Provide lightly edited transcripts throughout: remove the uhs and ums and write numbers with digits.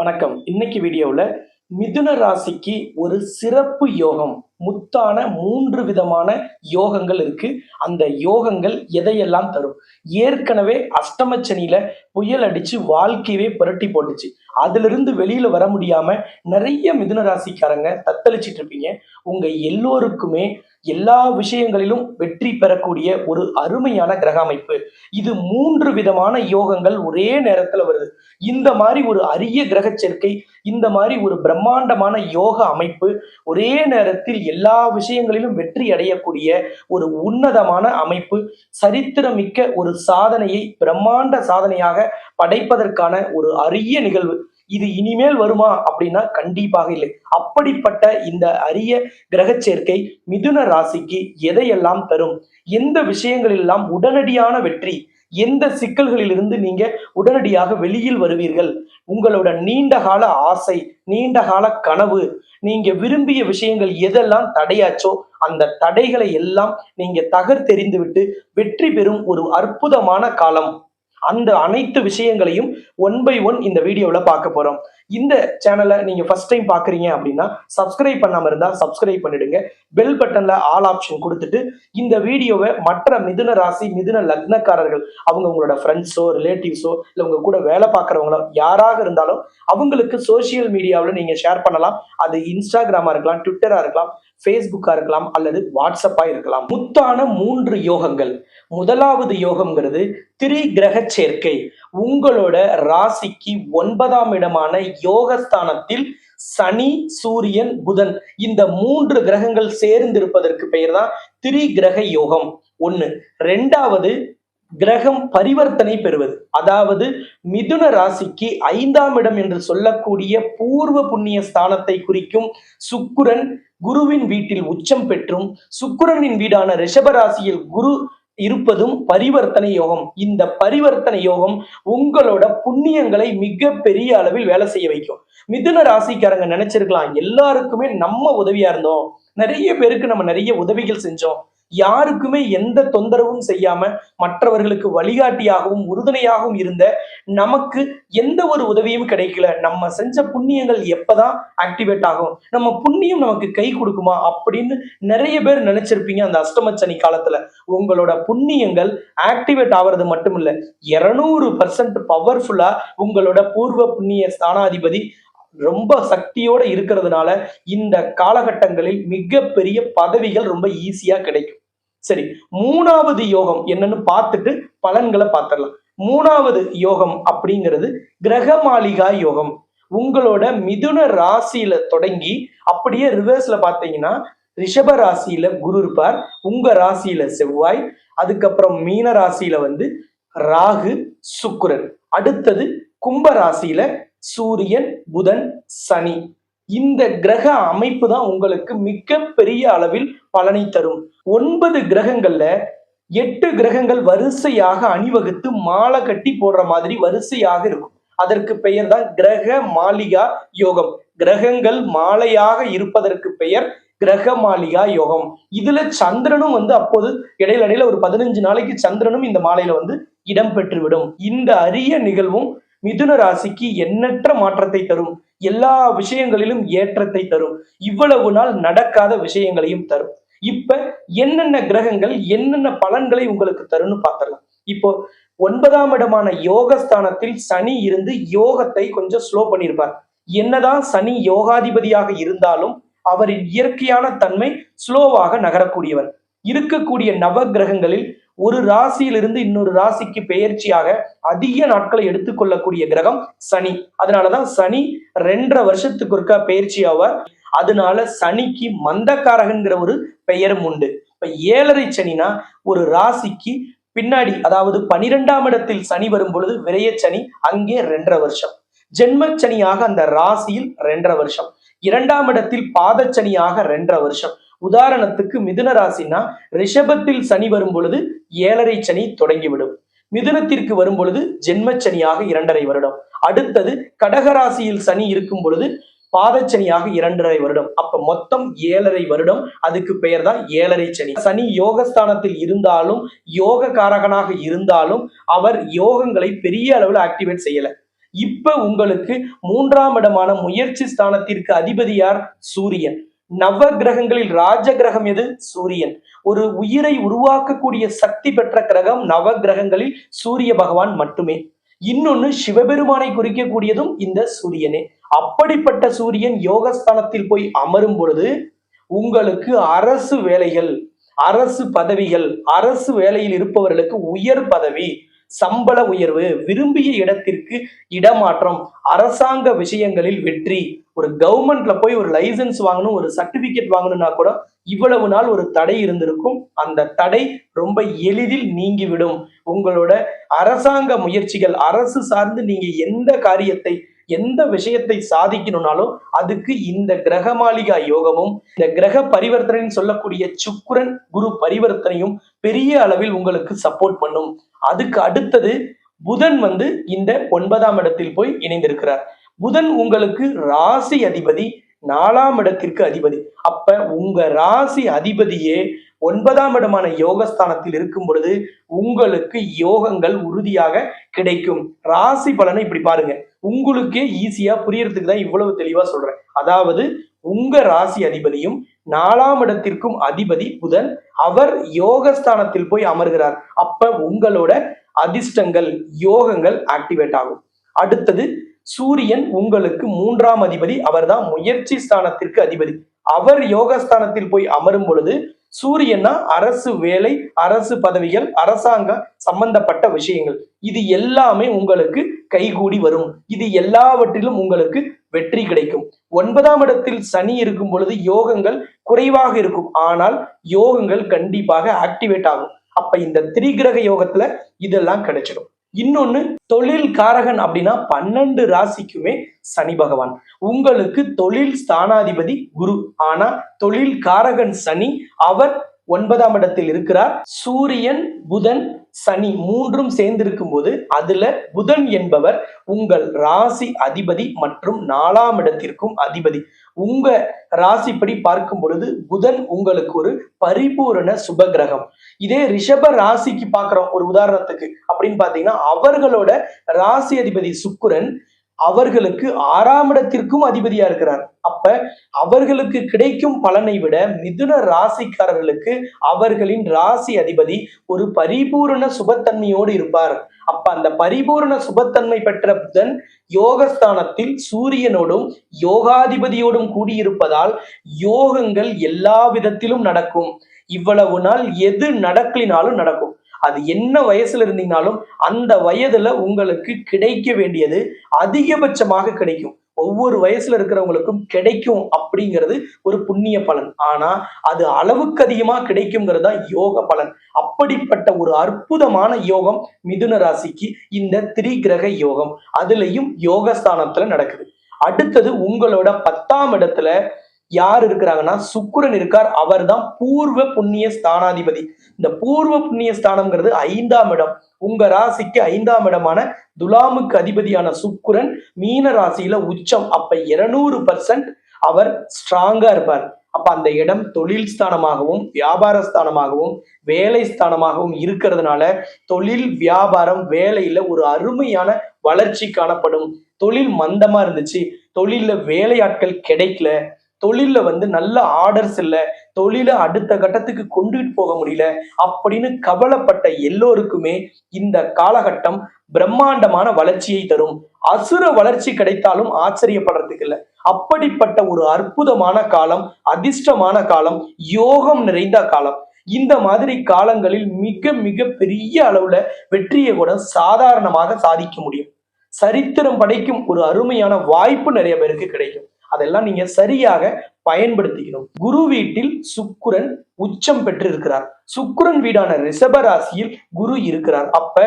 வணக்கம். இன்னைக்கு வீடியோவில் மிதுன ராசிக்கு ஒரு சிறப்பு யோகம், முத்தான 3 விதமான யோகங்கள் இருக்கு. அந்த யோகங்கள் எதையெல்லாம் தரும்? ஏற்கனவே அஷ்டமச்சனியில புயல் அடிச்சு வாழ்க்கையவே புரட்டி போட்டுச்சு. அதிலிருந்து வெளியில வர முடியாம நிறைய மிதுன ராசிக்காரங்க தத்தளிச்சிட்டு இருப்பீங்க. உங்க எல்லோருக்குமே எல்லா விஷயங்களிலும் வெற்றி பெறக்கூடிய ஒரு அருமையான கிரக அமைப்பு. இது 3 விதமான யோகங்கள் ஒரே நேரத்துல வருது. இந்த மாதிரி ஒரு அரிய கிரக சேர்க்கை, இந்த மாதிரி ஒரு பிரம்மாண்டமான யோக அமைப்பு, ஒரே நேரத்தில் எல்லா விஷயங்களிலும் வெற்றி அடையக்கூடிய ஒரு உன்னதமான அமைப்பு, சரித்திரமிக்க ஒரு சாதனையை பிரம்மாண்ட சாதனையாக படைப்பதற்கான ஒரு அரிய நிகழ்வு. இது இனிமேல் வருமா அப்படின்னா கண்டிப்பாக இல்லை. அப்படிப்பட்ட இந்த அரிய கிரக சேர்க்கை மிதுன ராசிக்கு எதையெல்லாம் தரும்? எந்த விஷயங்களெல்லாம் உடனடியான வெற்றி? எந்த சிக்கல்களிலிருந்து நீங்க உடனடியாக வெளியில் வருவீர்கள்? உங்களோட நீண்ட கால ஆசை, நீண்ட கால கனவு, நீங்க விரும்பிய விஷயங்கள் எதெல்லாம் தடையாச்சோ அந்த தடைகளை எல்லாம் நீங்க தகர்த்தெறிந்து விட்டு வெற்றி பெறும் ஒரு அற்புதமான காலம். அந்த அனைத்து விஷயங்களையும் ஒன் பை ஒன் இந்த வீடியோல பார்க்க போறோம். இந்த சேனலை நீங்க ஃபர்ஸ்ட் டைம் பாக்குறீங்க அப்படின்னா சப்ஸ்கிரைப் பண்ணாம இருந்தா சப்ஸ்கிரைப் பண்ணிடுங்க. பெல் பட்டன்ல ஆல் ஆப்ஷன் கொடுத்துட்டு இந்த வீடியோவை மற்ற மிதுன ராசி மிதுன லக்னக்காரர்கள், அவங்க உங்களோட ஃப்ரெண்ட்ஸோ ரிலேட்டிவ்ஸோ இல்லை உங்க கூட வேலை பார்க்குறவங்களோ யாராக இருந்தாலும் அவங்களுக்கு சோசியல் மீடியாவில் நீங்க ஷேர் பண்ணலாம். அது இன்ஸ்டாகிராமா இருக்கலாம், ட்விட்டரா இருக்கலாம், ஃபேஸ்புக்கா இருக்கலாம், அல்லது வாட்ஸ்அப்பா இருக்கலாம். முத்தான 3 யோகங்கள். முதலாவது யோகம்ங்கிறது திரிகிரக சேர்க்கை. உங்களோட ராசிக்கு 9ஆம் இடமான யோகஸ்தானத்தில் சனி, சூரியன், புதன் இந்த 3 கிரகங்கள் சேர்ந்திருப்பதற்கு பெயர் தான் திரிகிரக யோகம். 1. 2வது கிரகம் பரிவர்த்தனை பெறுவது. அதாவது மிதுன ராசிக்கு 5ஆம் இடம் என்று சொல்லக்கூடிய பூர்வ புண்ணிய ஸ்தானத்தை குறிக்கும் சுக்கிரன் குருவின் வீட்டில் உச்சம் பெற்றும், சுக்கிரனின் வீடான ரிஷப ராசியில் குரு இருப்பதும் பரிவர்த்தனை யோகம். இந்த பரிவர்த்தனை யோகம் உங்களோட புண்ணியங்களை மிக பெரிய அளவில் வேலை செய்ய வைக்கும். மிதுன ராசிக்காரங்க நினைச்சிருக்கலாம், எல்லாருக்குமே நம்ம உதவியா இருந்தோம், நிறைய பேருக்கு நம்ம நிறைய உதவிகள் செஞ்சோம், யாருக்குமே எந்த தொந்தரவும் செய்யாம மற்றவர்களுக்கு வழிகாட்டியாகவும் உறுதுணையாகவும் இருந்த நமக்கு எந்த ஒரு உதவியும் கிடைக்கல, நம்ம செஞ்ச புண்ணியங்கள் எப்பதான் ஆக்டிவேட் ஆகும், நம்ம புண்ணியம் நமக்கு கை கொடுக்குமா அப்படின்னு நிறைய பேர் நினைச்சிருப்பீங்க. அந்த அஷ்டமச்சனி காலத்துல உங்களோட புண்ணியங்கள் ஆக்டிவேட் ஆகிறது மட்டும் இல்ல, 200% பவர்ஃபுல்லா உங்களோட பூர்வ புண்ணிய ஸ்தானாதிபதி ரொம்ப சக்தியோட இருக்கிறதுனால இந்த காலகட்டங்களில் மிகப்பெரிய பதவிகள் ரொம்ப ஈஸியா கிடைக்கும். சரி, 3வது யோகம் என்னன்னு பார்த்துட்டு பலன்களை பார்த்துடலாம். 3வது யோகம் அப்படிங்கிறது கிரக மாளிகா யோகம். உங்களோட மிதுன ராசியில தொடங்கி அப்படியே ரிவர்ஸ்ல பார்த்தீங்கன்னா ரிஷப ராசியில குரு இருப்பார், உங்க ராசியில செவ்வாய், அதுக்கப்புறம் மீன ராசியில ராகு, சுக்கிரன், அடுத்தது கும்ப ராசியில சூரியன், புதன், சனி. இந்த கிரக அமைப்பு தான் உங்களுக்கு மிக பெரிய அளவில் பலனை தரும். 9 கிரகங்கள்ல 8 கிரகங்கள் வரிசையாக அணிவகுத்து மாலை கட்டி போடுற மாதிரி வரிசையாக இருக்கும். அதற்கு பெயர் தான் கிரக மாளிகா யோகம். கிரகங்கள் மாலையாக இருப்பதற்கு பெயர் கிரக மாளிகா யோகம். இதுல சந்திரனும் அப்போது இடையில ஒரு 15 நாளைக்கு சந்திரனும் இந்த மாலையில இடம் பெற்றுவிடும். இந்த அரிய நிகழ்வும் மிதுன ராசிக்கு எண்ணற்ற மாற்றத்தை தரும். எல்லா விஷயங்களிலும் ஏற்றத்தை தரும். இவ்வளவு நாள் நடக்காத விஷயங்களையும் தரும். இப்ப என்னென்ன கிரகங்கள் என்னென்ன பலன்களை உங்களுக்கு தரும்னு பார்த்துடலாம். இப்போ 9ஆம் இடமான யோகஸ்தானத்தில் சனி இருந்து யோகத்தை கொஞ்சம் ஸ்லோ பண்ணியிருப்பார். என்னதான் சனி யோகாதிபதியாக இருந்தாலும் அவரின் இயற்கையான தன்மை ஸ்லோவாக நகரக்கூடியவர். இருக்கக்கூடிய நவ கிரகங்களில் ஒரு ராசியிலிருந்து இன்னொரு ராசிக்கு பெயர்ச்சியாக அதிக நாட்களை எடுத்துக்கொள்ளக்கூடிய கிரகம் சனி. அதனாலதான் சனி 2.5 வருஷத்துக்கு ஒருக்கா பெயர்ச்சி ஆவார். அதனால சனிக்கு மந்தக்காரகன்கிற ஒரு பெயரும் உண்டு. இப்ப 7.5 சனினா ஒரு ராசிக்கு பின்னாடி, அதாவது 12ஆம் இடத்தில் சனி வரும் பொழுது விரைய சனி, அங்கே 2.5 வருஷம். ஜென்மச்சனியாக அந்த ராசியில் 2.5 வருஷம். 2ஆம் இடத்தில் பாதச்சனியாக 2.5 வருஷம். உதாரணத்துக்கு மிதுன ராசினா ரிஷபத்தில் சனி வரும் பொழுது 7.5 சனி தொடங்கிவிடும். மிதுனத்திற்கு வரும் பொழுது ஜென்மச்சனியாக 2.5 வருடம். அடுத்தது கடகராசியில் சனி இருக்கும் பொழுது பாதச்சனியாக 2.5 வருடம். அப்ப மொத்தம் 7.5 வருடம். அதுக்கு பெயர் தான் 7.5 சனி. சனி யோகஸ்தானத்தில் இருந்தாலும் யோக காரகனாக இருந்தாலும் அவர் யோகங்களை பெரிய அளவில் ஆக்டிவேட் செய்யல. இப்ப உங்களுக்கு 3ஆம் இடமான முயற்சி ஸ்தானத்திற்கு அதிபதி யார்? சூரியன். நவ கிரகங்களில் ராஜ கிரகம் எது? சூரியன். ஒரு உயிரை உருவாக்கக்கூடிய சக்தி பெற்ற கிரகம் நவ கிரகங்களில் சூரிய பகவான் மட்டுமே. இன்னொன்னு சிவபெருமானை குறிக்கக்கூடியதும் இந்த சூரியனே. அப்படிப்பட்ட சூரியன் யோகஸ்தானத்தில் போய் அமரும் பொழுது உங்களுக்கு அரசு வேலைகள், அரசு பதவிகள், அரசு வேலையில் இருப்பவர்களுக்கு உயர் பதவி, சம்பள உயர்வு, விரும்பிய இடத்திற்கு இடமாற்றம், அரசாங்க விஷயங்களில் வெற்றி. ஒரு கவர்மெண்ட்ல போய் ஒரு லைசன்ஸ் வாங்கணும், ஒரு சர்டிபிகேட் வாங்கணும்னா கூட இவ்வளவு நாள் ஒரு தடை இருந்திருக்கும். அந்த தடை ரொம்ப எளிதில் நீங்கிவிடும். உங்களோட அரசாங்க முயற்சிகள், அரசு சார்ந்து நீங்க எந்த காரியத்தை, எந்த விஷயத்தை சாதிக்கணும்னாலும் அதுக்கு இந்த கிரகமாளிகா யோகமும், இந்த கிரக பரிவர்த்தனைன்னு சொல்லக்கூடிய சுக்கிரன் குரு பரிவர்த்தனையும் பெரிய அளவில் உங்களுக்கு சப்போர்ட் பண்ணும். அதுக்கு அடுத்தது புதன் இந்த 9ஆம் இடத்தில் போய் இணைந்திருக்கிறார். புதன் உங்களுக்கு ராசி அதிபதி, 4ஆம் இடத்திற்கு அதிபதி. அப்ப உங்க ராசி அதிபதியே 9ஆம் இடமான யோகஸ்தானத்தில் இருக்கும் பொழுது உங்களுக்கு யோகங்கள் உறுதியாக கிடைக்கும். ராசி பலனை இப்படி பாருங்க, உங்களுக்கே ஈஸியா புரியறதுக்கு தான் இவ்வளவு தெளிவா சொல்றேன். அதாவது உங்க ராசி அதிபதியும் 4ஆம் இடத்திற்கும் அதிபதி புதன், அவர் யோகஸ்தானத்தில் போய் அமர்கிறார். அப்ப உங்களோட அதிர்ஷ்டங்கள், யோகங்கள் ஆக்டிவேட் ஆகும். அடுத்தது சூரியன் உங்களுக்கு 3ஆம் அதிபதி, அவர் தான் முயற்சி ஸ்தானத்திற்கு அதிபதி. அவர் யோகஸ்தானத்தில் போய் அமரும் பொழுது சூரியன்னா அரசு வேலை, அரசு பதவிகள், அரசாங்க சம்பந்தப்பட்ட விஷயங்கள், இது எல்லாமே உங்களுக்கு கைகூடி வரும். இது எல்லாவற்றிலும் உங்களுக்கு வெற்றி கிடைக்கும். 9ஆம் இடத்தில் சனி இருக்கும் பொழுது யோகங்கள் குறைவாக இருக்கும், ஆனால் யோகங்கள் கண்டிப்பாக ஆக்டிவேட் ஆகும். அப்ப இந்த திரிகிரக யோகத்துல இதெல்லாம் கிடைச்சிடும். இன்னொன்னு தொழில் காரகன் அப்படின்னா 12 ராசிக்குமே சனி பகவான். உங்களுக்கு தொழில் ஸ்தானாதிபதி குரு, ஆனா தொழில் காரகன் சனி, அவர் 9ஆம் இடத்தில் இருக்கிறார். சூரியன் புதன் சனி மூன்றும் சேர்ந்து இருக்கும் போது அதுல புதன் என்பவர் உங்கள் ராசி அதிபதி மற்றும் 4ஆம் இடத்திற்கும் அதிபதி. உங்க ராசிப்படி பார்க்கும் பொழுது புதன் உங்களுக்கு ஒரு பரிபூரண சுப கிரகம். இதே ரிஷப ராசிக்கு பார்க்கிறோம் ஒரு உதாரணத்துக்கு அப்படின்னு பாத்தீங்கன்னா, அவர்களோட ராசி அதிபதி சுக்கிரன் அவர்களுக்கு 6ஆம் இடத்திற்கும் அதிபதியா இருக்கிறார். அப்ப அவர்களுக்கு கிடைக்கும் பலனை விட மிதுன ராசிக்காரர்களுக்கு அவர்களின் ராசி அதிபதி ஒரு பரிபூரண சுபத்தன்மையோடு இருப்பார். அப்ப அந்த பரிபூரண சுபத்தன்மை பெற்ற புதன் யோகஸ்தானத்தில் சூரியனோடும் யோகாதிபதியோடும் கூடியிருப்பதால் யோகங்கள் எல்லா விதத்திலும் நடக்கும். இவ்வளவு நாள் எது நடக்கலினாலும் நடக்கும். அது என்ன வயசுல இருந்தீங்கனாலும் அந்த வயதுல உங்களுக்கு கிடைக்க வேண்டியது அதிகபட்சமாக கிடைக்கும். ஒவ்வொரு வயசுல இருக்கிறவங்களுக்கும் கிடைக்கும் அப்படிங்கிறது ஒரு புண்ணிய பலன். ஆனா அது அளவுக்கு அதிகமா கிடைக்குங்கிறது தான் யோக பலன். அப்படிப்பட்ட ஒரு அற்புதமான யோகம் மிதுன ராசிக்கு இந்த திரிகிரக யோகம், அதுலயும் யோகஸ்தானத்துல நடக்குது. அடுத்தது உங்களோட 10ஆம் இடத்துல யார் இருக்கிறாங்கன்னா சுக்கிரன் இருக்கார். அவர் தான் பூர்வ புண்ணிய ஸ்தானாதிபதி. இந்த பூர்வ புண்ணிய ஸ்தானம்ங்கிறது 5ஆம் இடம். உங்க ராசிக்கு 5ஆம் இடமான துலாமுக்கு அதிபதியான சுக்கிரன் மீன ராசியில உச்சம். அப்ப 200% அவர் ஸ்ட்ராங்கா இருப்பார். அப்ப அந்த இடம் தொழில் ஸ்தானமாகவும் வியாபார ஸ்தானமாகவும் வேலை ஸ்தானமாகவும் இருக்கிறதுனால தொழில் வியாபாரம் வேலையில ஒரு அருமையான வளர்ச்சி காணப்படும். தொழில் மந்தமா இருந்துச்சு, தொழில்ல வேலையாட்கள் கிடைக்கல, தொழில்ல நல்ல ஆர்டர்ஸ் இல்ல, தொழில அடுத்த கட்டத்துக்கு கொண்டுட்டு போக முடியல அப்படின்னு கவலைப்பட்ட எல்லோருக்குமே இந்த காலகட்டம் பிரம்மாண்டமான வளர்ச்சியை தரும். அசுர வளர்ச்சி கிடைத்தாலும் ஆச்சரியப்படுறதுக்கு இல்லை. அப்படிப்பட்ட ஒரு அற்புதமான காலம், அதிர்ஷ்டமான காலம், யோகம் நிறைந்த காலம். இந்த மாதிரி காலங்களில் மிக மிக பெரிய அளவுல வெற்றியை கூட சாதாரணமாக சாதிக்க முடியும். சரித்திரம் படைக்கும் ஒரு அருமையான வாய்ப்பு நிறைய பேருக்கு கிடைக்கும். அதெல்லாம் நீங்க சரியாக பயன்படுத்திக்கணும். குரு வீட்டில் சுக்கிரன் உச்சம் பெற்று இருக்கிறார். சுக்கிரன் வீடான ரிஷப ராசியில் குரு இருக்கிறார். அப்ப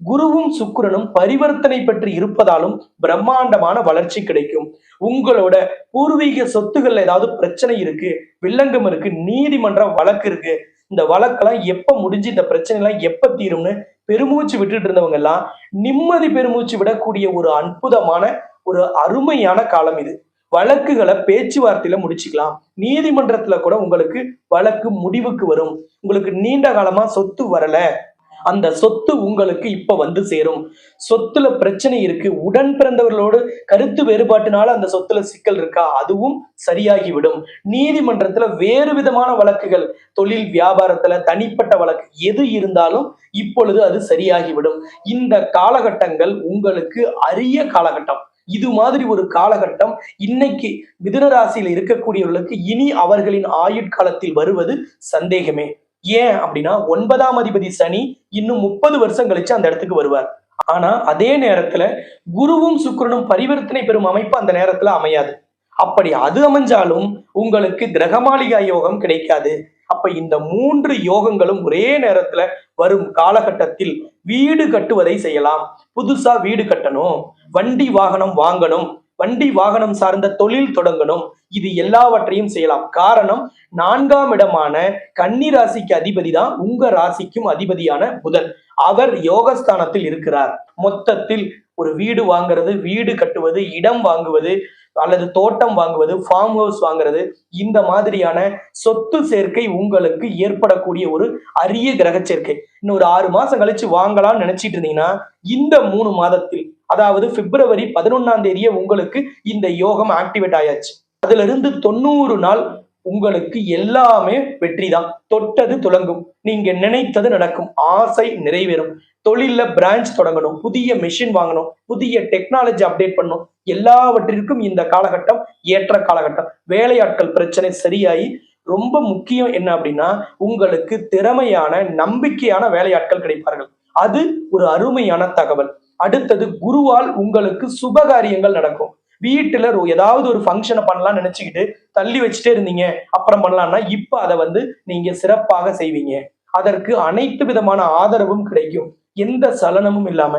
குருவும் சுக்கிரனும் பரிவர்த்தனை பெற்று இருப்பதாலும் பிரம்மாண்டமான வளர்ச்சி கிடைக்கும். உங்களோட பூர்வீக சொத்துக்கள்ல ஏதாவது பிரச்சனை இருக்கு, வில்லங்கம் இருக்கு, நீதிமன்ற வழக்கு இருக்கு, இந்த வழக்கெல்லாம் எப்ப முடிஞ்சு இந்த பிரச்சனை எல்லாம் எப்ப தீரும்னு பெருமூச்சு விட்டுட்டு இருந்தவங்க எல்லாம் நிம்மதி பெருமூச்சு விடக்கூடிய ஒரு அற்புதமான ஒரு அருமையான காலம் இது. வழக்குகளை பேச்சுவார்த்தையில முடிச்சுக்கலாம். நீதிமன்றத்துல கூட உங்களுக்கு வழக்கு முடிவுக்கு வரும். உங்களுக்கு நீண்ட காலமா சொத்து வரல, அந்த சொத்து உங்களுக்கு இப்ப வந்து சேரும். சொத்துல பிரச்சனை இருக்கு, உடன் பிறந்தவர்களோடு கருத்து வேறுபாட்டினால அந்த சொத்துல சிக்கல் இருக்கா, அதுவும் சரியாகிவிடும். நீதிமன்றத்துல வேறு விதமான வழக்குகள், தொழில் வியாபாரத்துல தனிப்பட்ட வழக்கு எது இருந்தாலும் இப்பொழுது அது சரியாகிவிடும். இந்த காலகட்டங்கள் உங்களுக்கு அரிய காலகட்டம். இது மாதிரி ஒரு காலகட்டம் இன்னைக்கு மிதுன ராசியில இருக்கக்கூடியவர்களுக்கு இனி அவர்களின் ஆயுட்காலத்தில் வருவது சந்தேகமே. ஏன் அப்படின்னா 9ஆம் அதிபதி சனி இன்னும் 30 வருஷம் கழிச்சு அந்த இடத்துக்கு வருவார். ஆனா அதே நேரத்துல குருவும் சுக்கிரனும் பரிவர்த்தனை பெறும் அமைப்பு அந்த நேரத்துல அமையாது. அப்படி அது அமைஞ்சாலும் உங்களுக்கு கிரகமாளிகா யோகம் கிடைக்காது. அப்ப இந்த 3 யோகங்களும் ஒரே நேரத்துல வரும் காலகட்டத்தில் வீடு கட்டுவதை செய்யலாம். புதுசா வீடு கட்டணும், வண்டி வாகனம் வாங்கணும், வண்டி வாகனம் சார்ந்த தொழில் தொடங்கணும், இது எல்லாவற்றையும் செய்யலாம். காரணம் 4ஆம் இடமான கன்னி ராசிக்கு அதிபதி தான் உங்க ராசிக்கும் அதிபதியான புதன். அவர் யோகஸ்தானத்தில் இருக்கிறார். மொத்தத்தில் ஒரு வீடு வாங்குறது, வீடு கட்டுவது, இடம் வாங்குவது அல்லது தோட்டம் வாங்குவது, ஃபார்ம் ஹவுஸ் வாங்குறது, இந்த மாதிரியான சொத்து சேர்க்கை உங்களுக்கு ஏற்படக்கூடிய ஒரு அரிய கிரக சேர்க்கை. இன்னும் ஒரு 6 மாசம் கழிச்சு வாங்கலாம்னு நினைச்சிட்டு இருந்தீங்கன்னா இந்த 3 மாதத்தில், அதாவது பிப்ரவரி 11ஆம் தேதியே உங்களுக்கு இந்த யோகம் ஆக்டிவேட் ஆயாச்சு. அதுல இருந்து 90 நாள் உங்களுக்கு எல்லாமே வெற்றி தான். தொட்டது துலங்கும், நீங்க நினைத்தது நடக்கும், ஆசை நிறைவேறும். தொழில பிரான்ச் தொடங்கணும், புதிய மெஷின் வாங்கணும், புதிய டெக்னாலஜி அப்டேட் பண்ணணும், எல்லாவற்றிற்கும் இந்த காலகட்டம் ஏற்ற காலகட்டம். வேலையாட்கள் பிரச்சனை சரியாயி ரொம்ப முக்கியம் என்ன அப்படின்னா உங்களுக்கு திறமையான நம்பிக்கையான வேலையாட்கள் கிடைப்பார்கள். அது ஒரு அருமையான தகவல். அடுத்தது குருவால் உங்களுக்கு சுபகாரியங்கள் நடக்கும். வீட்டுல ஏதாவது ஒரு ஃபங்க்ஷனை பண்ணலாம் நினைச்சுக்கிட்டு தள்ளி வச்சுட்டே இருந்தீங்க, அப்புறம் பண்ணலாம்னா இப்ப அதை நீங்க சிறப்பாக செய்வீங்க. அதற்கு அனைத்து விதமான ஆதரவும் கிடைக்கும். எந்த சலனமும் இல்லாம,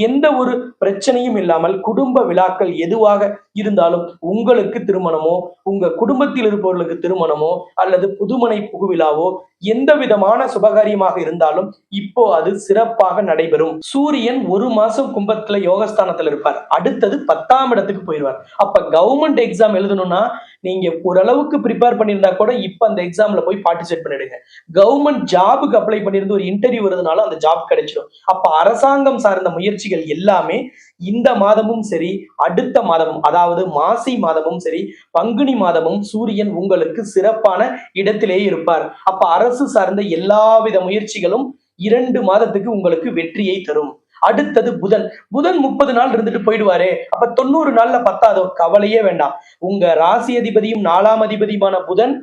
எந்த ஒரு பிரச்சனையும் இல்லாமல் குடும்ப விழாக்கள் எதுவாக இருந்தாலும், உங்களுக்கு திருமணமோ உங்க குடும்பத்தில் இருப்பவர்களுக்கு திருமணமோ அல்லது புதுமனை புகுவிழாவோ எந்த விதமான சுபகாரியமாக இருந்தாலும் இப்போ அது சிறப்பாக நடைபெறும். சூரியன் 1 மாசம் கும்பத்துல யோகஸ்தானத்துல இருப்பார். அடுத்தது 10ஆம் இடத்துக்கு போயிடுவார். அப்ப கவர்மெண்ட் எக்ஸாம் எழுதணும்னா நீங்க ஓரளவுக்கு ப்ரிப்பேர் பண்ணியிருந்தா கூட இப்ப அந்த எக்ஸாம்ல போய் பார்ட்டிசிபேட் பண்ணிடுங்க. கவர்மெண்ட் ஜாபுக்கு அப்ளை பண்ணியிருந்து ஒரு இன்டர்வியூ வருதுனாலும் அந்த ஜாப் கிடைச்சிடும். அப்ப அரசாங்கம் சார்ந்த முயற்சிகள் எல்லாமே இந்த மாதமும் சரி, அடுத்த மாதமும் அதாவது மாசி மாதமும் சரி, பங்குனி மாதமும் சூரியன் உங்களுக்கு சிறப்பான இடத்திலே இருப்பார். அப்ப அரசு சார்ந்த எல்லாவித முயற்சிகளும் 2 மாதத்துக்கு உங்களுக்கு வெற்றியை தரும். அடுத்தது புதன் 30 நாள் இருந்துட்டு போயிடுவாரே, அப்ப 90 நாள்ல பத்தாதோ, கவலையே வேண்டாம். உங்க ராசி அதிபதியும் 4ஆம் அதிபதியுமான புதன்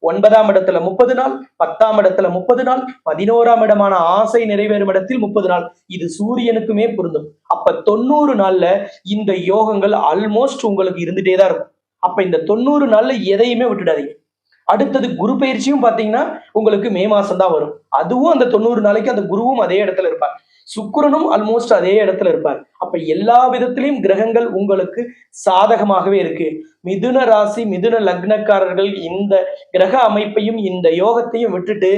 9ஆம் இடத்துல 30 நாள், 10ஆம் இடத்துல 30 நாள், 11ஆம் இடமான ஆசை நிறைவேறும் இடத்தில் 30 நாள். இது சூரியனுக்குமே பொருந்தும். அப்ப 90 நாள்ல இந்த யோகங்கள் ஆல்மோஸ்ட் உங்களுக்கு இருந்துட்டே தான் இருக்கும். அப்ப இந்த 90 நாள்ல எதையுமே விட்டுடாதீங்க. அடுத்தது குரு பயிற்சியும் பாத்தீங்கன்னா உங்களுக்கு மே மாசம் தான் வரும். அதுவும் அந்த 90 நாளைக்கு அந்த குருவும் அதே இடத்துல இருப்பார். சுக்கிரனும் ஆல்மோஸ்ட் அதே இடத்துல இருப்பார். அப்ப எல்லா விதத்திலையும் கிரகங்கள் உங்களுக்கு சாதகமாகவே இருக்கு. மிதுன ராசி மிதுன லக்னக்காரர்கள் இந்த கிரக அமைப்பையும் இந்த யோகத்தையும் விட்டுட்டு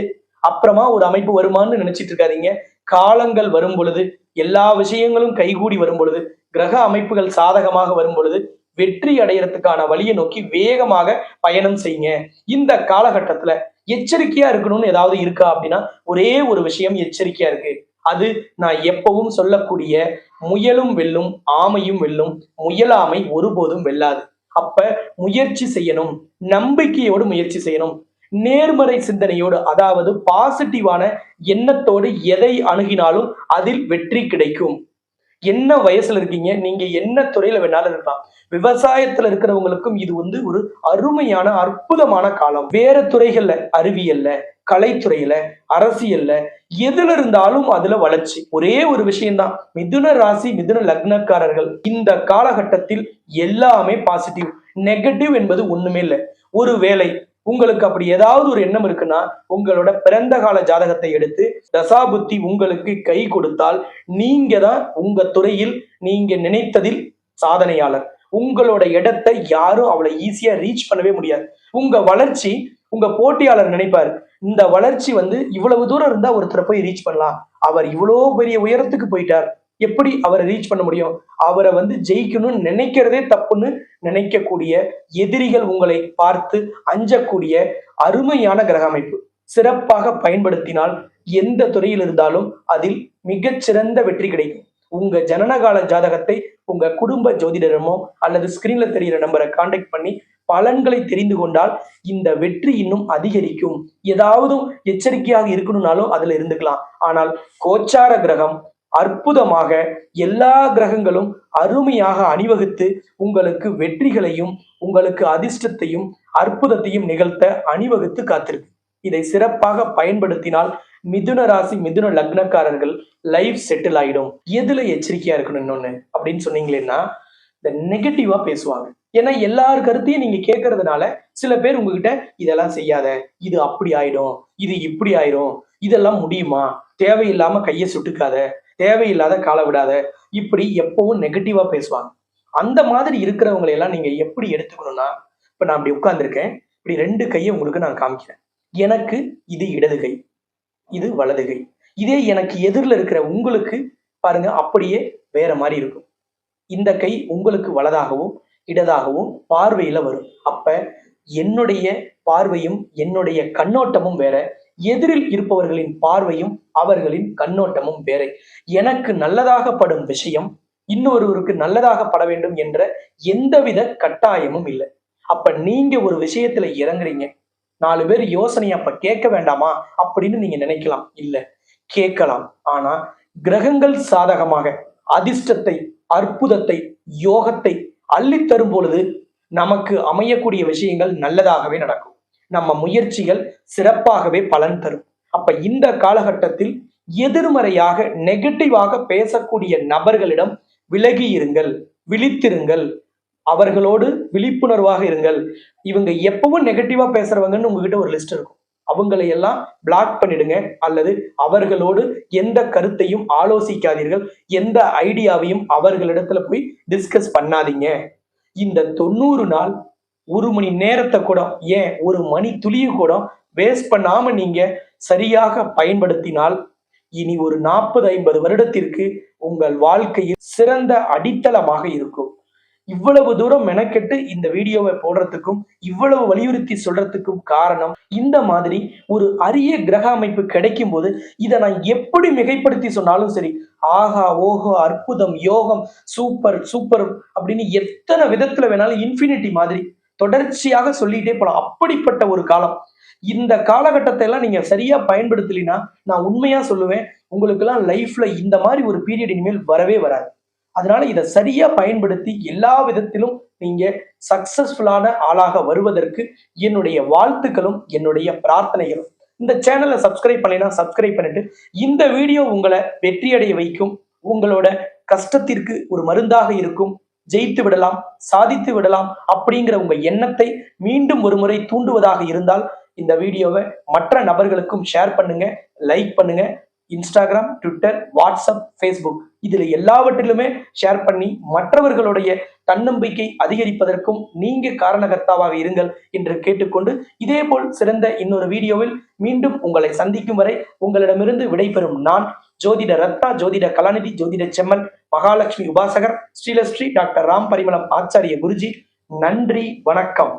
அப்புறமா ஒரு அமைப்பு வருமானு நினைச்சிட்டு இருக்காதீங்க. காலங்கள் வரும் பொழுது, எல்லா விஷயங்களும் கைகூடி வரும் பொழுது, கிரக அமைப்புகள் சாதகமாக வரும் பொழுது வெற்றி அடையறதுக்கான வழியை நோக்கி வேகமாக பயணம் செய்யுங்க. இந்த காலகட்டத்துல எச்சரிக்கையா இருக்கணும்னு ஏதாவது இருக்கா அப்படின்னா ஒரே ஒரு விஷயம் எச்சரிக்கையா இருக்கு. அது நான் எப்பவும் சொல்லக்கூடிய முயலும் வெல்லும் ஆமையும் வெல்லும், முயலாமை ஒருபோதும் வெல்லாது. அப்ப முயற்சி செய்யணும், நம்பிக்கையோடு முயற்சி செய்யணும், நேர்மறை சிந்தனையோடு, அதாவது பாசிட்டிவான எண்ணத்தோடு எதை அணுகினாலும் அதில் வெற்றி கிடைக்கும். என்ன வயசுல இருக்கீங்க, நீங்க என்ன துறையில வேணாலும் இருக்கலாம். விவசாயத்துல இருக்கிறவங்களுக்கும் இது ஒரு அருமையான அற்புதமான காலம். வேற துறைகள்ல, அறிவியல்ல, கலைத்துறையில, அரசியல்ல, எதுல இருந்தாலும் அதுல வளர்ச்சி. ஒரே ஒரு விஷயம்தான், மிதுன ராசி மிதுன லக்னக்காரர்கள் இந்த காலகட்டத்தில் எல்லாமே பாசிட்டிவ். நெகட்டிவ் என்பது ஒண்ணுமே இல்லை. ஒரு வேளை உங்களுக்கு அப்படி ஏதாவது ஒரு எண்ணம் இருக்குன்னா உங்களோட பிறந்த கால ஜாதகத்தை எடுத்து தசாபுத்தி உங்களுக்கு கை கொடுத்தால் நீங்க தான் உங்க துறையில் நீங்க நினைத்ததில் சாதனையாளர். உங்களோட இடத்தை யாரும் அவ்வளவு ஈஸியா ரீச் பண்ணவே முடியாது. உங்க வளர்ச்சி உங்க போட்டியாளர் நினைப்பாரு, இந்த வளர்ச்சி இவ்வளவு தூரம் இருந்தா ஒருத்தரை போய் ரீச் பண்ணலாம், அவர் இவ்வளோ பெரிய உயரத்துக்கு போயிட்டார், எப்படி அவரை ரீச் பண்ண முடியும், அவரை ஜெயிக்கணும்னு நினைக்கிறதே தப்புன்னு நினைக்கக்கூடிய எதிரிகள் உங்களை பார்த்து அஞ்சக்கூடிய அருமையான கிரக அமைப்பு. சிறப்பாக பயன்படுத்தினால் எந்த துறையில் இருந்தாலும் அதில் மிகச்சிறந்த வெற்றி கிடைக்கும். உங்க ஜனனகால ஜாதகத்தை உங்க குடும்ப ஜோதிடரமோ அல்லது ஸ்கிரீன்ல தெரிகிற நம்பரை கான்டாக்ட் பண்ணி பலன்களை தெரிந்து கொண்டால் இந்த வெற்றி இன்னும் அதிகரிக்கும். ஏதாவது எச்சரிக்கையாக இருக்கணும்னாலும் அதுல இருந்துக்கலாம். ஆனால் கோச்சார கிரகம் அற்புதமாக எல்லா கிரகங்களும் அருமையாக அணிவகுத்து உங்களுக்கு வெற்றிகளையும் உங்களுக்கு அதிர்ஷ்டத்தையும் அற்புதத்தையும் நிகழ்த்த அணிவகுத்து காத்திருக்கு. இதை சிறப்பாக பயன்படுத்தினால் மிதுன ராசி மிதுன லக்னக்காரர்கள் லைஃப் செட்டில் ஆயிடும். எதுல எச்சரிக்கையா இருக்கணும் இன்னொன்னு அப்படின்னு சொன்னீங்களேன்னா, இந்த நெகட்டிவா பேசுவாங்க. ஏன்னா எல்லார் கருத்தையும் நீங்க கேட்கறதுனால சில பேர் உங்ககிட்ட இதெல்லாம் செய்யாத, இது அப்படி ஆயிடும், இது இப்படி ஆயிடும், இதெல்லாம் முடியுமா, தேவையில்லாம கையை சுட்டுக்காத, தேவையில்லாத கால விடாத, இப்படி எப்பவும் நெகட்டிவா பேசுவாங்க. அந்த மாதிரி இருக்கிறவங்களை எல்லாம் நீங்க எப்படி எடுத்துக்கணும்னா, இப்ப நான் அப்படி உட்கார்ந்துருக்கேன், இப்படி 2 கையை உங்களுக்கு நான் காமிக்கிறேன். எனக்கு இது இடது கை, இது வலது கை. இதே எனக்கு எதிரில் இருக்கிற உங்களுக்கு பாருங்க அப்படியே வேற மாதிரி இருக்கும். இந்த கை உங்களுக்கு வலதாகவும் இடதாகவும் பார்வையில வரும். அப்ப என்னுடைய பார்வையும் என்னுடைய கண்ணோட்டமும் வேற, எதிரில் இருப்பவர்களின் பார்வையும் அவர்களின் கண்ணோட்டமும் வேற. எனக்கு நல்லதாக படும் விஷயம் இன்னொருவருக்கு நல்லதாக பட வேண்டும் என்ற எந்தவித கட்டாயமும் இல்லை. அப்ப நீங்க ஒரு விஷயத்துல இறங்குறீங்க, 4 பேர் யோசனை அப்ப கேட்க வேண்டாமா அப்படின்னு நீங்க நினைக்கலாம். இல்ல, கேட்கலாம். ஆனா கிரகங்கள் சாதகமாக அதிர்ஷ்டத்தை அற்புதத்தை யோகத்தை அள்ளித்தரும் பொழுது நமக்கு அமையக்கூடிய விஷயங்கள் நல்லதாகவே நடக்கும். நம்ம முயற்சிகள் சிறப்பாகவே பலன் தரும். அப்ப இந்த காலகட்டத்தில் எதிர்மறையாக நெகட்டிவாக பேசக்கூடிய நபர்களிடம் விலகி இருங்கள், விழித்திருங்கள், அவர்களோடு விழிப்புணர்வாக இருங்கள். இவங்க எப்பவும் நெகட்டிவா பேசுறவங்கன்னு உங்ககிட்ட ஒரு லிஸ்ட் இருக்கும். அவங்களை எல்லாம் பிளாக் பண்ணிடுங்க, அல்லது அவர்களோடு எந்த கருத்தையும் ஆலோசிக்காதீர்கள், எந்த ஐடியாவையும் அவர்களிடத்துல போய் டிஸ்கஸ் பண்ணாதீங்க. இந்த 90 நாள் 1 மணி நேரத்தை கூட, ஏன் 1 மணி துளியை கூட வேஸ்ட் பண்ணாம நீங்க சரியாக பயன்படுத்தினால் இனி ஒரு 40-50 வருடத்திற்கு உங்கள் வாழ்க்கையில் சிறந்த அடித்தளமாக இருக்கும். இவ்வளவு தூரம் மெனக்கெட்டு இந்த வீடியோவை போடுறதுக்கும் இவ்வளவு வலியுறுத்தி சொல்றதுக்கும் காரணம், இந்த மாதிரி ஒரு அரிய கிரக அமைப்பு கிடைக்கும் போது இதை நான் எப்படி மிகைப்படுத்தி சொன்னாலும் சரி, ஆஹா ஓஹோ அற்புதம் யோகம் சூப்பர் சூப்பர் அப்படின்னு எத்தனை விதத்துல வேணாலும் இன்ஃபினிட்டி மாதிரி தொடர்ச்சியாக சொல்லிட்டே போலாம். அப்படிப்பட்ட ஒரு காலம். இந்த காலகட்டத்தை எல்லாம் நீங்க சரியா பயன்படுத்தலைன்னா நான் உண்மையா சொல்லுவேன், உங்களுக்கு எல்லாம் லைஃப்ல இந்த மாதிரி ஒரு பீரியட் இனிமேல் வரவே வராது. அதனால இதை சரியா பயன்படுத்தி எல்லா விதத்திலும் நீங்க சக்சஸ்ஃபுல்லான ஆளாக வருவதற்கு என்னுடைய வாழ்த்துக்களும் என்னுடைய பிரார்த்தனைகளும். இந்த சேனலை சப்ஸ்கிரைப் பண்ணினா சப்ஸ்கிரைப் பண்ணிட்டு, இந்த வீடியோ உங்களை வெற்றியடைய வைக்கும், உங்களோட கஷ்டத்திற்கு ஒரு மருந்தாக இருக்கும், ஜெயித்து விடலாம் சாதித்து விடலாம் அப்படிங்கிற உங்க எண்ணத்தை மீண்டும் ஒரு முறை தூண்டுவதாக இருந்தால் இந்த வீடியோவை மற்ற நபர்களுக்கும் ஷேர் பண்ணுங்க, லைக் பண்ணுங்க. இன்ஸ்டாகிராம், ட்விட்டர், வாட்ஸ்அப், ஃபேஸ்புக் இதுல எல்லாவற்றிலுமே ஷேர் பண்ணி மற்றவர்களுடைய தன்னம்பிக்கை அதிகரிப்பதற்கும் நீங்க காரணகர்த்தாவாக இருங்கள் என்று கேட்டுக்கொண்டு, இதே போல் சிறந்த இன்னொரு வீடியோவில் மீண்டும் உங்களை சந்திக்கும் வரை உங்களிடமிருந்து விடைபெறும் நான் ஜோதிட ரத்னா, ஜோதிட கலாநிதி, ஜோதிட செம்மல், மகாலட்சுமி உபாசகர், ஸ்ரீலஸ்ரீ டாக்டர் ராம் பரிமளம் ஆச்சாரிய குருஜி. நன்றி, வணக்கம்.